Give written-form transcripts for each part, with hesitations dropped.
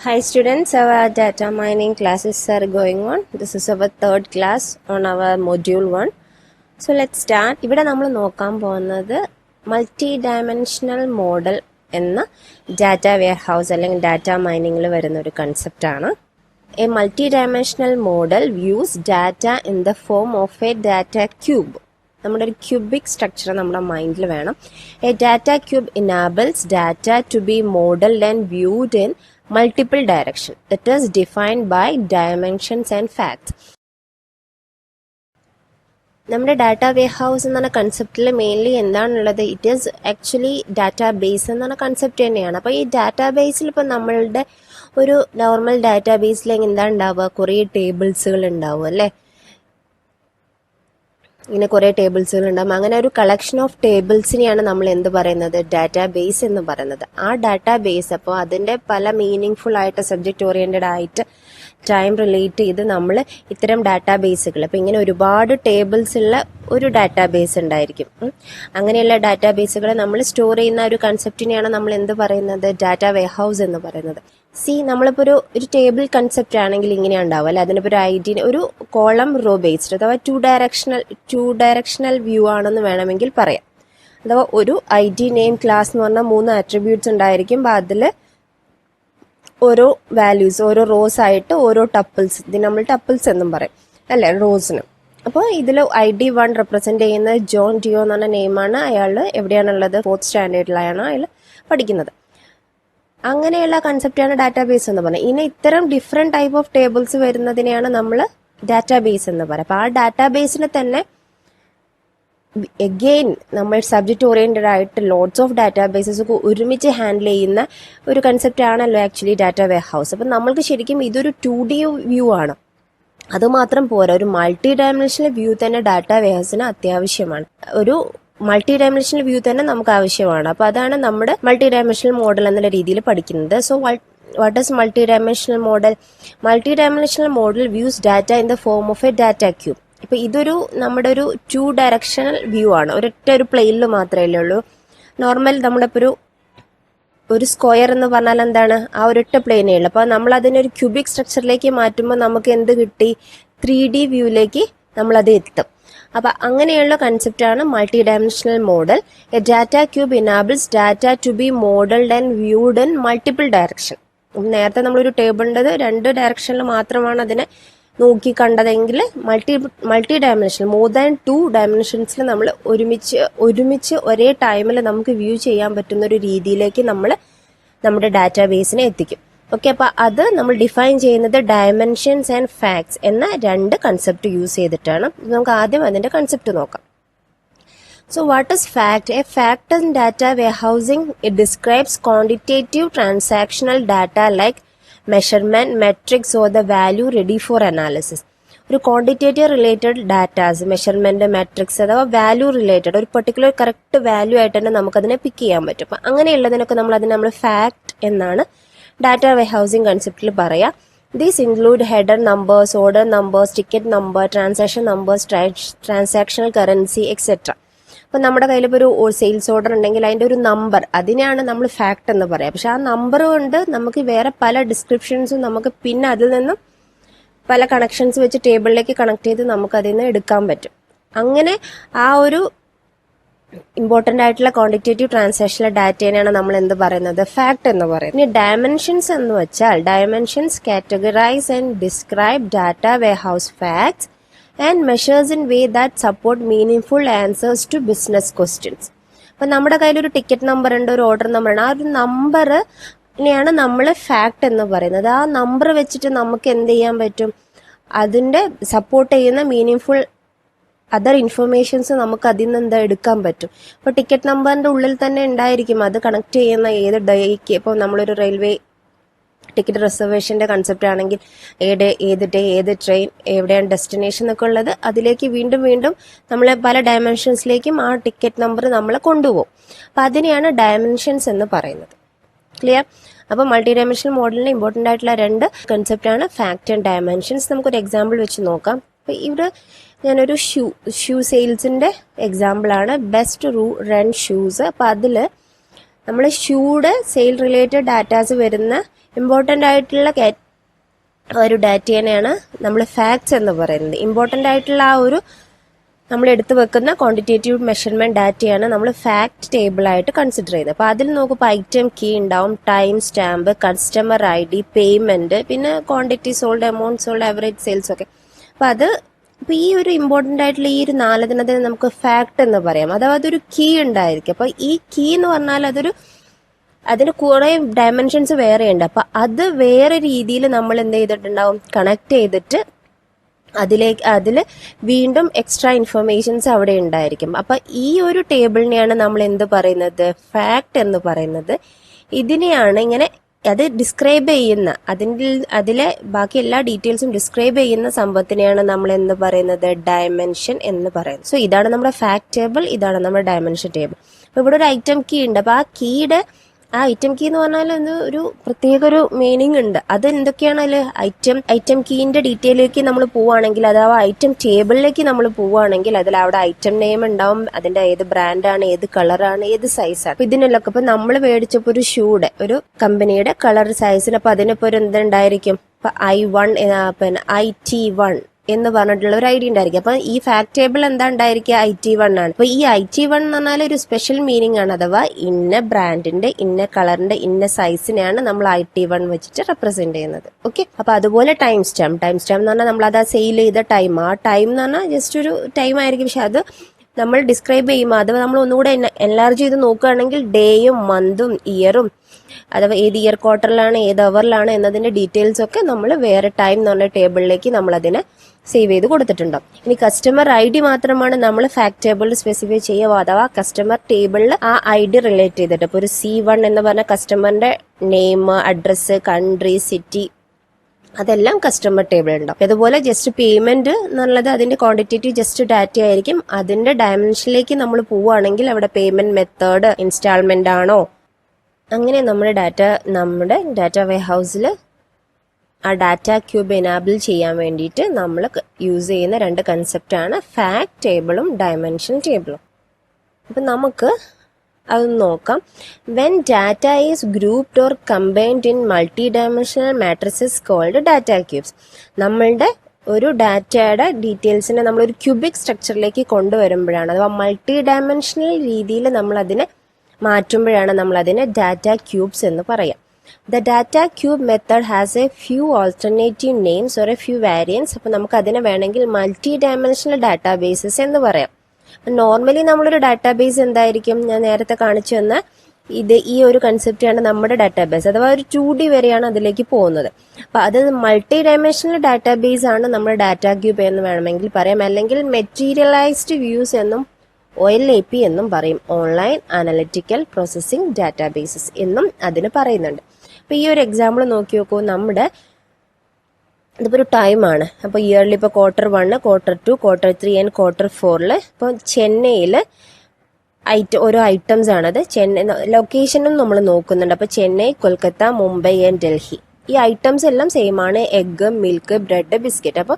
Hi students, our data mining classes are going on. This is our third class on our module 1. So let's start. ഇവിടെ നമ്മൾ നോക്കാൻ പോകുന്നത് multi dimensional model എന്ന data warehouse അല്ലെങ്കിൽ data മൈനിങ്ങിൽ വരുന്ന ഒരു കൺസെപ്റ്റ് ആണ്. A multi dimensional model views data in the form of a data cube. നമ്മുടെ ഒരു ക്യൂബിക് സ്ട്രക്ചർ നമ്മുടെ മൈൻഡിൽ വേണം. A data cube enables data to be modelled and viewed in multiple direction that is defined by dimensions and facts. നമ്മുടെ data warehouse എന്ന കൺസെപ്റ്റിൽ mainly എന്താണുള്ളത്, it is actually data base എന്ന concept തന്നെയാണ്. അപ്പോൾ ഈ ഡാറ്റാ ബേസിൽ ഇപ്പോൾ നമ്മളുടെ ഒരു നോർമൽ ഡാറ്റാ ബേസിൽ എന്താ ഉണ്ടാവുക, കുറേ ടേബിൾസുകൾ ഉണ്ടാവും അല്ലേ, ഇങ്ങനെ കുറേ ടേബിൾസുകൾ ഉണ്ടാകും. അങ്ങനെ ഒരു കളക്ഷൻ ഓഫ് ടേബിൾസിനെയാണ് നമ്മൾ എന്ത് പറയുന്നത്, ഡാറ്റാ ബേസ് എന്ന് പറയുന്നത്. ആ ഡാറ്റാ ബേസ് അപ്പോൾ അതിൻ്റെ പല മീനിങ് ഫുൾ ആയിട്ട് സബ്ജക്റ്റ് ഓറിയൻറ്റഡ് ആയിട്ട് ടൈം റിലേറ്റ് ചെയ്ത് നമ്മൾ ഇത്തരം ഡാറ്റാ ബേസുകൾ, അപ്പോൾ ഇങ്ങനെ ഒരുപാട് ടേബിൾസ് ഉള്ള ഒരു ഡാറ്റാ ബേസ് ഉണ്ടായിരിക്കും. അങ്ങനെയുള്ള ഡാറ്റാ ബേസുകളെ നമ്മൾ സ്റ്റോർ ചെയ്യുന്ന ഒരു കൺസെപ്റ്റിനെയാണ് നമ്മൾ എന്ത് പറയുന്നത്, ഡാറ്റാ വെയർഹൗസ് എന്ന് പറയുന്നത്. നമ്മളിപ്പോൾ ഒരു ടേബിൾ കൺസെപ്റ്റ് ആണെങ്കിൽ ഇങ്ങനെയാണ് ഉണ്ടാവുക അല്ലെ, അതിനിപ്പോൾ ഒരു ഐഡി ഒരു കോളം റോ ബേസ്ഡ് അഥവാ ടു ഡയറക്ഷണൽ വ്യൂ ആണെന്ന് വേണമെങ്കിൽ പറയാം. അഥവാ ഒരു ഐ ഡി നെയിം ക്ലാസ് എന്ന് പറഞ്ഞാൽ 3 ആട്രിബ്യൂട്ട്സ് ഉണ്ടായിരിക്കും. അതിൽ ഓരോ വാല്യൂസ്, ഓരോ റോസ് ആയിട്ട് ഓരോ ടപ്പിൾസ്, ഇതിന് നമ്മൾ ടപ്പിൾസ് എന്നും പറയും അല്ലേ റോസിന്. അപ്പോൾ ഇതിൽ ID1 റെപ്രസെന്റ് ചെയ്യുന്നത് ജോൺ ഡിയോ എന്ന് പറഞ്ഞ നെയിമാണ്. അയാൾ എവിടെയാണുള്ളത്, 4th സ്റ്റാൻഡേർഡിലാണ് അയാൾ പഠിക്കുന്നത്. അങ്ങനെയുള്ള കൺസെപ്റ്റാണ് ഡാറ്റാ ബേസ് എന്ന് പറയുന്നത്. ഇനി ഇത്തരം ഡിഫറെന്റ് ടൈപ്പ് ഓഫ് ടേബിൾസ് വരുന്നതിനെയാണ് നമ്മൾ ഡാറ്റാ ബേസ് എന്ന് പറയുക. അപ്പോൾ ആ ഡാറ്റാ ബേസിനെ തന്നെ എഗെയിൻ നമ്മൾ സബ്ജക്റ്റ് ഓറിയന്റഡ് ആയിട്ട് ലോട്ട്സ് ഓഫ് ഡാറ്റാ ബേസസ് ഒക്കെ ഒരുമിച്ച് ഹാൻഡിൽ ചെയ്യുന്ന ഒരു കൺസെപ്റ്റ് ആണല്ലോ ആക്ച്വലി ഡാറ്റാ വെയർഹൗസ്. അപ്പം നമ്മൾക്ക് ശരിക്കും ഇതൊരു 2D വ്യൂ ആണ്. അതുമാത്രം പോരാ, ഒരു മൾട്ടി ഡയമെൻഷണൽ വ്യൂ തന്നെ ഡാറ്റാ വെയർഹൗസിന് അത്യാവശ്യമാണ്. ഒരു മൾട്ടി ഡയമെൻഷണൽ വ്യൂ തന്നെ നമുക്ക് ആവശ്യമാണ്. അപ്പോൾ അതാണ് നമ്മുടെ മൾട്ടി ഡയമെൻഷണൽ മോഡൽ എന്നുള്ള രീതിയിൽ പഠിക്കുന്നത്. So what is multi dimensional model? Multi dimensional model views data in the form of a data cube. ഇപ്പൊ ഇതൊരു നമ്മുടെ ഒരു 2 ഡയറക്ഷണൽ വ്യൂ ആണ്. ഒരു പ്ലെയിനിൽ മാത്രമേ ഉള്ളൂ. നോർമൽ നമ്മളിപ്പോൾ ഒരു സ്ക്വയർ എന്ന് പറഞ്ഞാൽ എന്താണ്, ആ ഒരൊറ്റ പ്ലെയിനേ ഉള്ളൂ. അപ്പോൾ നമ്മൾ അതിനൊരു ക്യൂബിക് സ്ട്രക്ചറിലേക്ക് മാറ്റുമ്പോൾ നമുക്ക് എന്ത് കിട്ടി, 3D വ്യൂയിലേക്ക് നമ്മളത് എത്തും. അപ്പൊ അങ്ങനെയുള്ള കൺസെപ്റ്റാണ് multi dimensional model. A data cube enables data to be modelled and viewed in multiple direction. നേരത്തെ നമ്മളൊരു ടേബിളിൻ്റെത് 2 ഡയറക്ഷനിൽ മാത്രമാണ് അതിനെ നോക്കി കണ്ടതെങ്കിൽ മൾട്ടി ഡയമെൻഷണൽ മോർ ദാൻ 2 ഡയമെൻഷൻസിൽ നമ്മൾ ഒരുമിച്ച് ഒരേ ടൈമിൽ നമുക്ക് വ്യൂ ചെയ്യാൻ പറ്റുന്ന ഒരു രീതിയിലേക്ക് നമ്മൾ നമ്മുടെ ഡാറ്റാ ബേസിനെ എത്തിക്കും. ഓക്കെ, അപ്പൊ അത് നമ്മൾ ഡിഫൈൻ ചെയ്യുന്നത് ഡയമെൻഷൻസ് ആൻഡ് ഫാക്ട്സ് എന്ന 2 കൺസെപ്റ്റ് യൂസ് ചെയ്തിട്ടാണ്. നമുക്ക് ആദ്യം അതിന്റെ കൺസെപ്റ്റ് നോക്കാം. So what is fact? A fact in data warehousing, it describes quantitative transactional data like measurement, metrics or the value ready for analysis. ഒരു quantitative related datas, measurement, matrix അഥവാ value related ഒരു particular correct value ആയിട്ട് തന്നെ നമുക്കതിനെ പിക്ക് ചെയ്യാൻ പറ്റും. അപ്പം അങ്ങനെയുള്ളതിനൊക്കെ നമ്മൾ ഫാക്ട് എന്നാണ് ഡാറ്റാ വെയർഹൗസിംഗ് കൺസെപ്റ്റിൽ പറയാം. These include header numbers, order numbers, ticket number, transaction numbers, transactional currency etcetera. അപ്പം നമ്മുടെ കയ്യിൽ ഇപ്പോൾ ഒരു സെയിൽസ് ഓർഡർ ഉണ്ടെങ്കിൽ അതിൻ്റെ ഒരു നമ്പർ, അതിനെയാണ് നമ്മൾ ഫാക്ട് എന്ന് പറയാം. പക്ഷെ ആ നമ്പർ കൊണ്ട് നമുക്ക് വേറെ പല ഡിസ്ക്രിപ്ഷൻസും നമുക്ക് പിന്നെ അതിൽ നിന്നും പല കണക്ഷൻസ് വെച്ച് ടേബിളിലേക്ക് കണക്ട് ചെയ്ത് നമുക്ക് അതിൽ നിന്ന് എടുക്കാൻ പറ്റും. അങ്ങനെ ആ ഒരു ഇമ്പോർട്ടൻ്റ് ആയിട്ടുള്ള ക്വാണ്ടിറ്റേറ്റീവ് ട്രാൻസാക്ഷണൽ ഡാറ്റേനെയാണ് നമ്മൾ എന്ത് പറയുന്നത്, ഫാക്ട് എന്ന് പറയുന്നത്. ഇനി ഡയമെൻഷൻസ് എന്ന് വെച്ചാൽ dimensions categorise and describe data warehouse facts and measures in way that support meaningful answers to business questions. അപ്പം നമ്മുടെ കയ്യിൽ ഒരു ടിക്കറ്റ് നമ്പർ ഉണ്ട്, ഒരു ഓർഡർ നമ്പർ ഉണ്ട്. ആ ഒരു നമ്പറിനെയാണ് നമ്മൾ ഫാക്ട് എന്ന് പറയുന്നത്. ആ നമ്പർ വെച്ചിട്ട് നമുക്ക് എന്ത് ചെയ്യാൻ പറ്റും, അതിൻ്റെ സപ്പോർട്ട് ചെയ്യുന്ന മീനിങ്ഫുൾ അതർ ഇൻഫർമേഷൻസ് നമുക്ക് അതിൽ നിന്ന് എന്താ എടുക്കാൻ പറ്റും. ഇപ്പോൾ ടിക്കറ്റ് നമ്പറിൻ്റെ ഉള്ളിൽ തന്നെ ഉണ്ടായിരിക്കും അത് കണക്ട് ചെയ്യുന്ന ഏത് ഡേക്ക്. ഇപ്പോൾ നമ്മളൊരു റെയിൽവേ ടിക്കറ്റ് റിസർവേഷൻ്റെ കൺസെപ്റ്റ് ആണെങ്കിൽ ഏത് ഡേ, ഏത് ട്രെയിൻ, എവിടെയാണ് ഡെസ്റ്റിനേഷൻ എന്നൊക്കെ ഉള്ളത് അതിലേക്ക് വീണ്ടും നമ്മൾ പല ഡയമെൻഷൻസിലേക്കും ആ ടിക്കറ്റ് നമ്പർ നമ്മളെ കൊണ്ടുപോകും. അപ്പം അതിനെയാണ് ഡയമെൻഷൻസ് എന്ന് പറയുന്നത്. ക്ലിയർ? അപ്പോൾ മൾട്ടി ഡയമെൻഷണൽ മോഡലിന് ഇമ്പോർട്ടൻ്റ് ആയിട്ടുള്ള 2 കൺസെപ്റ്റാണ് ഫാക്ട് ആൻഡ് ഡയമെൻഷൻസ്. നമുക്കൊരു എക്സാമ്പിൾ വെച്ച് നോക്കാം. അപ്പോൾ ഇവിടെ ഞാനൊരു ഷൂ സെയിൽസിൻ്റെ എക്സാമ്പിളാണ്. Best run shoes. അപ്പോൾ അതിൽ നമ്മൾ ഷൂഡ് സെയിൽ റിലേറ്റഡ് ഡാറ്റാസ് വരുന്ന ഇമ്പോർട്ടൻ്റ് ആയിട്ടുള്ള ഒരു ഡാറ്റേനെയാണ് നമ്മൾ ഫാക്ട്സ് എന്ന് പറയുന്നത്. ഇമ്പോർട്ടൻ്റ് ആയിട്ടുള്ള ആ ഒരു നമ്മൾ എടുത്തു വെക്കുന്ന ക്വാണ്ടിറ്റേറ്റീവ് മെഷർമെന്റ് ഡാറ്റയാണ് നമ്മൾ ഫാക്ട് ടേബിളായിട്ട് കൺസിഡർ ചെയ്യുന്നത്. അപ്പോൾ അതിൽ നോക്കുമ്പോൾ ഐറ്റം കീ ഉണ്ടാവും, time stamp, customer ID, payment, പിന്നെ quantity sold, amount sold, average sales ഒക്കെ. അപ്പോൾ ഈ ഒരു ഇമ്പോർട്ടൻ്റ് ആയിട്ടുള്ള ഈ ഒരു 4 നമുക്ക് ഫാക്ട് എന്ന് പറയാം. അഥവാ അതൊരു കീ ഉണ്ടായിരിക്കും. അപ്പോൾ ഈ കീ എന്ന് പറഞ്ഞാൽ അതിന് കുറെ ഡയമെൻഷൻസ് വേറെ ഉണ്ട്. അപ്പൊ അത് വേറെ രീതിയിൽ നമ്മൾ എന്ത് ചെയ്തിട്ടുണ്ടാവും, കണക്ട് ചെയ്തിട്ട് അതിൽ വീണ്ടും എക്സ്ട്രാ ഇൻഫർമേഷൻസ് അവിടെ ഉണ്ടായിരിക്കും. അപ്പൊ ഈ ഒരു ടേബിളിനെയാണ് നമ്മൾ എന്ത് പറയുന്നത്, ഫാക്ട് എന്ന് പറയുന്നത്. ഇതിനെയാണ് ഇങ്ങനെ അത് ഡിസ്ക്രൈബ് ചെയ്യുന്ന അതിലെ ബാക്കി എല്ലാ ഡീറ്റെയിൽസും ഡിസ്ക്രൈബ് ചെയ്യുന്ന സംഭവത്തിനെയാണ് നമ്മൾ എന്ത് പറയുന്നത്, ഡയമെൻഷൻ എന്ന് പറയുന്നത്. സോ ഇതാണ് നമ്മുടെ ഫാക്ട് ടേബിൾ, ഇതാണ് നമ്മുടെ ഡയമെൻഷൻ ടേബിൾ. അപ്പൊ ഇവിടെ ഒരു ഐറ്റം കീ ഉണ്ട്. അപ്പൊ ആ ഐറ്റം കീ എന്ന് പറഞ്ഞാൽ ഒരു പ്രത്യേക ഒരു മീനിങ് ഉണ്ട്. അത് എന്തൊക്കെയാണ് അതിൽ ഐറ്റം കീന്റെ ഡീറ്റെയിലേക്ക് നമ്മൾ പോവുകയാണെങ്കിൽ, അഥവാ ഐറ്റം ടേബിളിലേക്ക് നമ്മൾ പോവുകയാണെങ്കിൽ അതിൽ അവിടെ ഐറ്റം നെയിം ഉണ്ടാവും, അതിന്റെ ഏത് ബ്രാൻഡാണ്, ഏത് കളറാണ്, ഏത് സൈസാണ്. അപ്പൊ ഇതിനെല്ലാം ഇപ്പൊ നമ്മൾ മേടിച്ചപ്പോ ഒരു ഷൂയുടെ ഒരു കമ്പനിയുടെ കളർ സൈസിന് അപ്പൊ അതിനിപ്പോ ഒരു എന്തുണ്ടായിരിക്കും, ഇപ്പൊ I1 പിന്നെ IT1 എന്ന് പറഞ്ഞിട്ടുള്ള ഒരു ഐഡിയ ഉണ്ടായിരിക്കും. അപ്പൊ ഈ ഫാക്ട് ടേബിൾ എന്താ ഉണ്ടായിരിക്കുക, IT1 ആണ്. അപ്പൊ ഈ IT1 എന്ന് പറഞ്ഞാൽ ഒരു സ്പെഷ്യൽ മീനിങ് ആണ്. അഥവാ ഇന്ന ബ്രാൻഡിന്റെ ഇന്ന കളറിന്റെ ഇന്ന സൈസിനെയാണ് നമ്മൾ IT1 വെച്ചിട്ട് റെപ്രസെന്റ് ചെയ്യുന്നത്. ഓക്കെ. അപ്പൊ അതുപോലെ ടൈം സ്റ്റാമ്പ് എന്ന് പറഞ്ഞാൽ നമ്മൾ അത് സെയിൽ ചെയ്ത ടൈം, ആ ടൈം എന്ന് പറഞ്ഞാൽ ജസ്റ്റ് ഒരു ടൈം ആയിരിക്കും. പക്ഷെ അത് നമ്മൾ ഡിസ്ക്രൈബ് ചെയ്യുമ്പോൾ അത് നമ്മൾ ഒന്നുകൂടെ എൻലാർജ് ചെയ്ത് നോക്കുകയാണെങ്കിൽ ഡേയും മന്തും ഇയറും, അഥവാ ഏത് ഇയർ ക്വാർട്ടറിലാണ്, ഏത് അവറിലാണ് എന്നതിന്റെ ഡീറ്റെയിൽസ് ഒക്കെ നമ്മൾ വേറെ ടൈം എന്ന് പറഞ്ഞ ടേബിളിലേക്ക് നമ്മൾ അതിനെ സേവ് ചെയ്ത് കൊടുത്തിട്ടുണ്ടാവും. ഇനി കസ്റ്റമർ ID മാത്രമാണ് നമ്മൾ ഫാക്ട് ടേബിളിൽ സ്പെസിഫൈ ചെയ്യുക. അഥവാ കസ്റ്റമർ ടേബിളിൽ ആ ID റിലേറ്റ് ചെയ്തിട്ട് ഇപ്പോൾ ഒരു C1 എന്ന് പറഞ്ഞ കസ്റ്റമറിന്റെ നെയിം, അഡ്രസ്സ്, കൺട്രി, സിറ്റി, അതെല്ലാം കസ്റ്റമർ ടേബിൾ ഉണ്ടാവും. അതുപോലെ ജസ്റ്റ് പേയ്മെന്റ് എന്നുള്ളത് അതിന്റെ ക്വാണ്ടിറ്റേറ്റീവ് ജസ്റ്റ് ഡാറ്റ ആയിരിക്കും. അതിന്റെ ഡയമെൻഷനിലേക്ക് നമ്മൾ പോവുകയാണെങ്കിൽ അവിടെ പേയ്മെന്റ് മെത്തേഡ് ഇൻസ്റ്റാൾമെന്റ് ആണോ, അങ്ങനെ നമ്മുടെ ഡാറ്റ വെയർഹൗസിൽ ആ ഡാറ്റ ക്യൂബ് എനാബിൾ ചെയ്യാൻ വേണ്ടിയിട്ട് നമ്മൾ യൂസ് ചെയ്യുന്ന 2 കൺസെപ്റ്റാണ് ഫാക്ട് ടേബിളും ഡയമെൻഷൻ ടേബിളും. അപ്പം നമുക്ക് അത് നോക്കാം. When data is grouped or combined in multi dimensional matrices called data cubes. നമ്മളുടെ ഒരു ഡാറ്റയുടെ ഡീറ്റെയിൽസിനെ നമ്മളൊരു ക്യൂബിക് സ്ട്രക്ചറിലേക്ക് കൊണ്ടുവരുമ്പോഴാണ്, അഥവാ മൾട്ടി ഡയമെൻഷണൽ രീതിയിൽ നമ്മൾ അതിനെ മാറ്റുമ്പോഴാണ് നമ്മൾ അതിനെ ഡാറ്റ ക്യൂബ്സ് എന്ന് പറയാം. The data cube method has a few alternative names or a few variants. അപ്പോൾ നമുക്ക് അതിനെ വേണമെങ്കിൽ മൾട്ടി ഡയമെൻഷണൽ ഡാറ്റാബേസസ് എന്ന് പറയാം. നോർമലി നമ്മളൊരു ഡാറ്റാബേസ് എന്തായിരിക്കും, ഞാൻ നേരത്തെ കാണിച്ചു തന്ന ഈ ഒരു കൺസെപ്റ്റാണ് നമ്മുടെ ഡാറ്റാബേസ്. അഥവാ ഒരു 2D വരെയാണ് അതിലേക്ക് പോകുന്നത്. അപ്പൊ അത് മൾട്ടി ഡയമെൻഷണൽ ഡാറ്റാബേസ് ആണ് നമ്മുടെ ഡാറ്റ ക്യൂബ് എന്ന് വേണമെങ്കിൽ പറയാം. അല്ലെങ്കിൽ മെറ്റീരിയലൈസ്ഡ് വ്യൂസ് എന്നും OLAP എന്നും പറയും. ഓൺലൈൻ അനലിറ്റിക്കൽ പ്രോസസ്സിംഗ് ഡാറ്റാബേസസ് എന്നും അതിന് പറയുന്നുണ്ട്. അപ്പൊ ഈ ഒരു എക്സാമ്പിൾ നോക്കി നോക്കൂ. ഇതിപ്പോ ഒരു ടൈമാണ്. അപ്പൊ ഇയർലി ഇപ്പൊ Q1, Q2, Q3 and Q4 ഇപ്പൊ ചെന്നൈയിൽ ഓരോ ഐറ്റംസ് ആണത്. ചെന്നൈ ലൊക്കേഷനും നമ്മൾ നോക്കുന്നുണ്ട്. അപ്പൊ ചെന്നൈ, കൊൽക്കത്ത, മുംബൈ ആൻഡ് ഡൽഹി. ഈ ഐറ്റംസ് എല്ലാം സെയിം ആണ്. Egg, milk, bread, biscuit. അപ്പൊ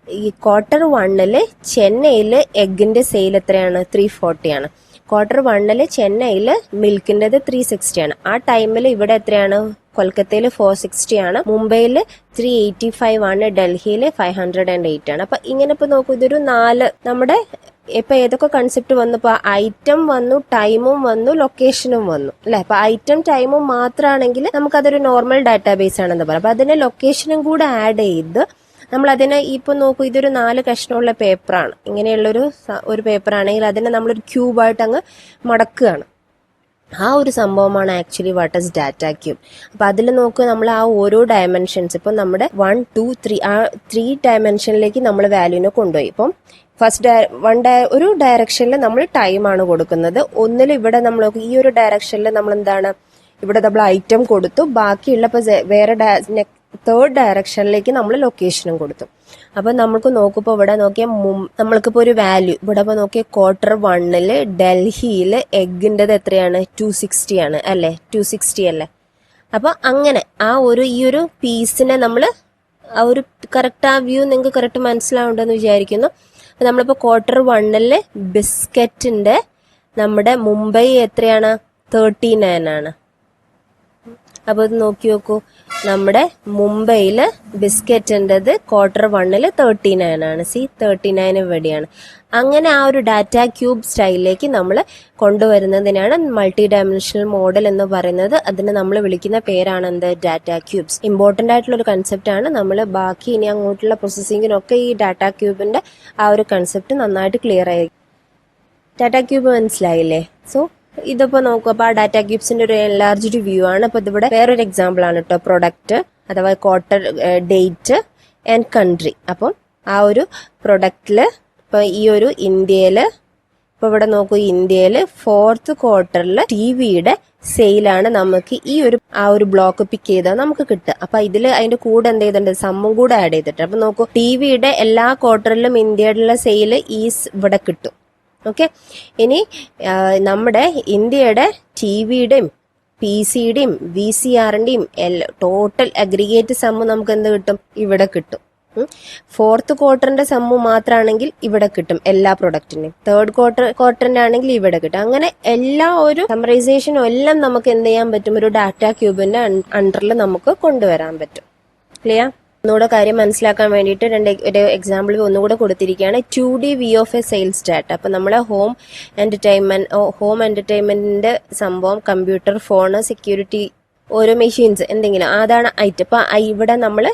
ഈ Q1 ചെന്നൈയിൽ എഗിന്റെ സെയിൽ എത്രയാണ്, 340 ആണ്. Q1 ചെന്നൈയിൽ മിൽക്കിൻ്റെത് 360 ആണ്. ആ ടൈമിൽ ഇവിടെ എത്രയാണ്, കൊൽക്കത്തയിൽ 460 ആണ്, മുംബൈയിൽ 385 ആണ്, ഡൽഹിയിൽ 508 ആണ്. അപ്പൊ ഇങ്ങനെ ഇപ്പൊ നോക്കൂ, ഇതൊരു 4 നമ്മുടെ ഇപ്പൊ ഏതൊക്കെ കൺസെപ്റ്റ് വന്നു, ഇപ്പൊ ഐറ്റം വന്നു, ടൈമും വന്നു, ലൊക്കേഷനും വന്നു അല്ലെ. അപ്പൊ ഐറ്റം ടൈമും മാത്രമാണെങ്കിൽ നമുക്കതൊരു നോർമൽ ഡാറ്റാബേസ് ആണെന്ന് പറയാം. അപ്പൊ അതിന്റെ ലൊക്കേഷനും കൂടെ ആഡ് ചെയ്ത് നമ്മൾ അതിനെ ഇപ്പൊ നോക്കൂ, ഇതൊരു 4 കഷ്ണമുള്ള പേപ്പറാണ്. ഇങ്ങനെയുള്ളൊരു പേപ്പറാണെങ്കിൽ അതിനെ നമ്മളൊരു ക്യൂബായിട്ട് അങ്ങ് മടക്കുകയാണ്. ആ ഒരു സംഭവമാണ് actually what is data cube. അപ്പൊ അതിൽ നോക്കുക, നമ്മൾ ആ ഓരോ ഡയമെൻഷൻസ് ഇപ്പൊ നമ്മുടെ 1, 2, 3 ആ 3 ഡയമെൻഷനിലേക്ക് നമ്മൾ വാല്യൂനെ കൊണ്ടുപോയി. ഇപ്പം ഒരു ഡയറക്ഷനിൽ നമ്മൾ ടൈമാണ് കൊടുക്കുന്നത്. ഒന്നിൽ ഇവിടെ നമ്മൾ ഈ ഒരു ഡയറക്ഷനിൽ നമ്മൾ എന്താണ്, ഇവിടെ നമ്മൾ ഐറ്റം കൊടുത്തു. ബാക്കിയുള്ള ഇപ്പൊ വേറെ തേർഡ് ഡയറക്ഷനിലേക്ക് നമ്മൾ ലൊക്കേഷനും കൊടുത്തു. അപ്പൊ നമുക്ക് നോക്കുമ്പോ ഇവിടെ നോക്കിയാൽ നമ്മൾക്കിപ്പോ ഒരു വാല്യൂ ഇവിടെ ഇപ്പൊ നോക്കിയ Q1 ഡൽഹിയില് എഗിൻ്റെത് എത്രയാണ്, 260 ആണ് അല്ലെ, 260 അല്ലേ. അപ്പൊ അങ്ങനെ ഈ ഒരു പീസിനെ നമ്മള് ആ ഒരു കറക്റ്റ് ആ വ്യൂ നിങ്ങൾക്ക് കറക്റ്റ് മനസ്സിലാവുണ്ടെന്ന് വിചാരിക്കുന്നു. അപ്പൊ നമ്മളിപ്പോ Q1 ബിസ്ക്കറ്റിന്റെ നമ്മുടെ മുംബൈ എത്രയാണ്, 39 ആണ്. അപ്പോൾ ഇത് നോക്കി നോക്കൂ, നമ്മുടെ മുംബൈയിൽ ബിസ്ക്കറ്റിൻ്റെത് Q1 39 ആണ്. 39 ഇവിടെയാണ്. അങ്ങനെ ആ ഒരു ഡാറ്റ ക്യൂബ് സ്റ്റൈലിലേക്ക് നമ്മൾ കൊണ്ടുവരുന്നതിനാണ് മൾട്ടി ഡയമെൻഷണൽ മോഡൽ എന്ന് പറയുന്നത്. അതിന് നമ്മൾ വിളിക്കുന്ന പേരാണ് എന്ത്, ഡാറ്റ ക്യൂബ്സ്. ഇമ്പോർട്ടൻ്റ് ആയിട്ടുള്ള ഒരു കൺസെപ്റ്റ് ആണ്. നമ്മൾ ബാക്കി ഇനി അങ്ങോട്ടുള്ള പ്രോസസ്സിങ്ങിനൊക്കെ ഈ ഡാറ്റ ക്യൂബിൻ്റെ ആ ഒരു കൺസെപ്റ്റ് നന്നായിട്ട് ക്ലിയർ ആയി. ഡാറ്റ ക്യൂബ് മനസ്സിലായില്ലേ? സോ ഇതിപ്പോൾ നോക്കുക, അപ്പോൾ ആ ഡാറ്റ ക്യൂബ്സിന്റെ ഒരു എൻലാർജ്ഡ് വ്യൂ ആണ്. അപ്പോൾ ഇതിവിടെ വേറൊരു എക്സാമ്പിൾ ആണ് കേട്ടോ, പ്രൊഡക്റ്റ് അഥവാ ക്വാർട്ടർ, ഡേറ്റ് ആൻഡ് കൺട്രി. അപ്പം ആ ഒരു പ്രൊഡക്റ്റിൽ ഇപ്പോൾ ഈ ഒരു ഇന്ത്യയിൽ, ഇപ്പോൾ ഇവിടെ നോക്കൂ, ഇന്ത്യയിൽ 4th ക്വാർട്ടറിൽ ടിവിയുടെ സെയിലാണ് നമുക്ക് ഈ ഒരു ആ ഒരു ബ്ലോക്ക് പിക്ക് ചെയ്താൽ നമുക്ക് കിട്ടുക. അപ്പൊ ഇതിൽ അതിന്റെ കൂടെ എന്ത് ചെയ്തിട്ടുണ്ട്, സമ്മും കൂടെ ആഡ് ചെയ്തിട്ട്. അപ്പൊ നോക്കൂ, ടിവിയുടെ എല്ലാ ക്വാർട്ടറിലും ഇന്ത്യയുടെ സെയിൽ ഇവിടെ കിട്ടും. ഓക്കെ, ഇനി നമ്മുടെ ഇന്ത്യയുടെ ടിവിയുടെയും PC-യുടെയും VCR-ന്റെയും ടോട്ടൽ അഗ്രിഗേറ്റ് സമ്മ് നമുക്ക് എന്ത് കിട്ടും, ഇവിടെ കിട്ടും. 4th ക്വാർട്ടറിന്റെ സമ്മ് മാത്രമാണെങ്കിൽ ഇവിടെ കിട്ടും എല്ലാ പ്രൊഡക്റ്റിന്റെയും. 3rd ക്വാർട്ടറിന്റെ ആണെങ്കിൽ ഇവിടെ കിട്ടും. അങ്ങനെ എല്ലാ ഒരു സമറൈസേഷനും എല്ലാം നമുക്ക് എന്ത് ചെയ്യാൻ പറ്റും, ഒരു ഡാറ്റ ക്യൂബിന്റെ അണ്ടറിൽ നമുക്ക് കൊണ്ടുവരാൻ പറ്റും. ക്ലിയർ? ഒന്നുകൂടെ കാര്യം മനസ്സിലാക്കാൻ വേണ്ടിയിട്ട് ഒരു എക്സാമ്പിൾ ഒന്നുകൂടെ കൊടുത്തിരിക്കുകയാണ്. 2D view of A sales data. അപ്പൊ നമ്മളെ ഹോം എന്റർടൈൻമെന്റിന്റെ സംഭവം, കമ്പ്യൂട്ടർ, ഫോണ്, സെക്യൂരിറ്റി, ഓരോ മെഷീൻസ്, എന്തെങ്കിലും അതാണ് ഐറ്റം. ഇപ്പൊ ഇവിടെ നമ്മൾ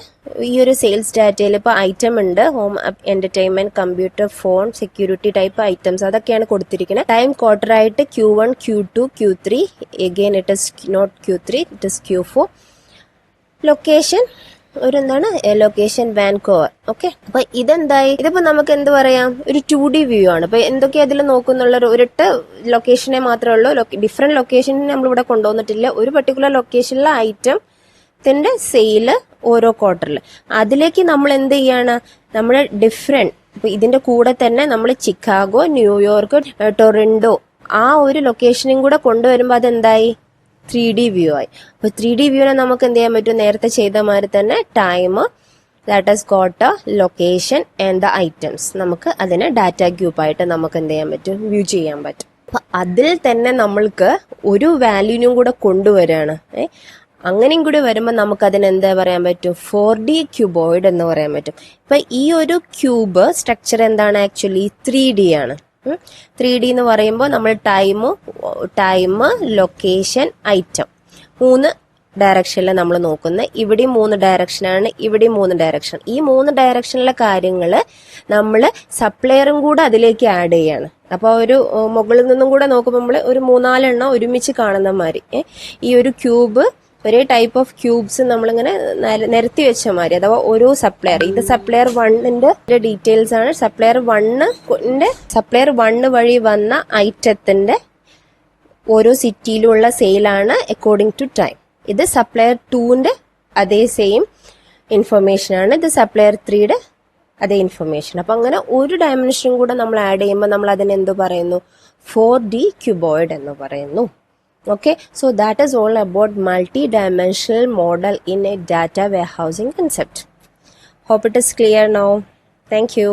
ഈ ഒരു സെയിൽസ് ഡാറ്റയിൽ ഇപ്പൊ ഐറ്റം ഉണ്ട്, home entertainment, computer, phone, security type items, അതൊക്കെയാണ് കൊടുത്തിരിക്കുന്നത്. ടൈം ക്വാർട്ടർ ആയിട്ട് Q1, Q2, Q3. Again it is not Q3, it is Q4. Location ഒരു എന്താണ്, ലൊക്കേഷൻ വാൻകൂവർ. ഓക്കെ, അപ്പൊ ഇതെന്തായി, ഇതിപ്പോ നമുക്ക് എന്ത് പറയാം, ഒരു 2D വ്യൂ ആണ്. അപ്പൊ എന്തൊക്കെയാ അതിൽ നോക്കുന്നുള്ള ഒരിട്ട ലൊക്കേഷനെ മാത്രമേ ഉള്ളൂ. ഡിഫറെന്റ് ലൊക്കേഷനെ നമ്മളിവിടെ കൊണ്ടുവന്നിട്ടില്ല. ഒരു പർട്ടിക്കുലർ ലൊക്കേഷനിലെ ഐറ്റത്തിന്റെ സെയില് ഓരോ ക്വാർട്ടറിൽ, അതിലേക്ക് നമ്മൾ എന്ത് ചെയ്യാണ്, നമ്മൾ ഡിഫറെന്റ്, ഇപ്പൊ ഇതിന്റെ കൂടെ തന്നെ നമ്മൾ ചിക്കാഗോ, ന്യൂയോർക്ക്, ടൊറന്റോ ആ ഒരു ലൊക്കേഷനും കൂടെ കൊണ്ടുവരുമ്പോൾ അതെന്തായി, 3D വ്യൂ ആയി. അപ്പൊ 3D വ്യൂവിനെ നമുക്ക് എന്ത് ചെയ്യാൻ പറ്റും, നേരത്തെ ചെയ്ത മാതിരി തന്നെ time, that is got location and the items, നമുക്ക് അതിനെ ഡാറ്റ ഗ്രൂപ്പായിട്ട് നമുക്ക് എന്ത് ചെയ്യാൻ പറ്റും, വ്യൂ ചെയ്യാൻ പറ്റും. അപ്പൊ അതിൽ തന്നെ നമ്മൾക്ക് ഒരു വാല്യൂനും കൂടെ കൊണ്ടുവരികയാണ്. അങ്ങനെയും കൂടി വരുമ്പോൾ നമുക്ക് അതിന് എന്താ പറയാൻ പറ്റും, 4D ക്യൂബോയിഡ് എന്ന് പറയാൻ പറ്റും. ഇപ്പൊ ഈ ഒരു ക്യൂബ് സ്ട്രക്ചർ എന്താണ്, ആക്ച്വലി 3D ആണ്. 3D എന്ന് പറയുമ്പോൾ നമ്മൾ ടൈം, ലൊക്കേഷൻ, ഐറ്റം, 3 ഡയറക്ഷനിൽ നമ്മൾ നോക്കുന്നത്. ഇവിടെയും 3 ഡയറക്ഷനാണ്, ഇവിടെയും 3 ഡയറക്ഷൻ. ഈ 3 ഡയറക്ഷനിലെ കാര്യങ്ങൾ നമ്മൾ സപ്ലയറും കൂടെ അതിലേക്ക് ആഡ് ചെയ്യാണ്. അപ്പോൾ ഒരു മുകളിൽ നിന്നും കൂടെ നോക്കുമ്പോൾ നമ്മൾ ഒരു 3-4 എണ്ണം ഒരുമിച്ച് കാണുന്ന മാതിരി ഈ ഒരു ക്യൂബ്, ഒരേ ടൈപ്പ് ഓഫ് ക്യൂബ്സ് നമ്മളിങ്ങനെ നിരത്തി വെച്ച മാതിരി, അഥവാ ഓരോ സപ്ലയർ, ഇത് സപ്ലയർ 1ന്റെ ഡീറ്റെയിൽസ് ആണ്. സപ്ലയർ 1 വഴി വന്ന ഐറ്റത്തിന്റെ ഓരോ സിറ്റിയിലുള്ള സെയിലാണ് അക്കോർഡിംഗ് ടു ടൈം. ഇത് സപ്ലയർ 2ന്റെ അതേ സെയിം ഇൻഫർമേഷൻ ആണ്. ഇത് സപ്ലയർ 3യുടെ അതേ ഇൻഫർമേഷൻ. അപ്പൊ അങ്ങനെ ഒരു ഡയമെൻഷനും കൂടെ നമ്മൾ ആഡ് ചെയ്യുമ്പോൾ നമ്മൾ അതിന് എന്ത് പറയുന്നു, 4D ക്യൂബോയിഡ് എന്ന് പറയുന്നു. Okay, so that is all about multi-dimensional model in a data warehousing concept. Hope it is clear now. Thank you.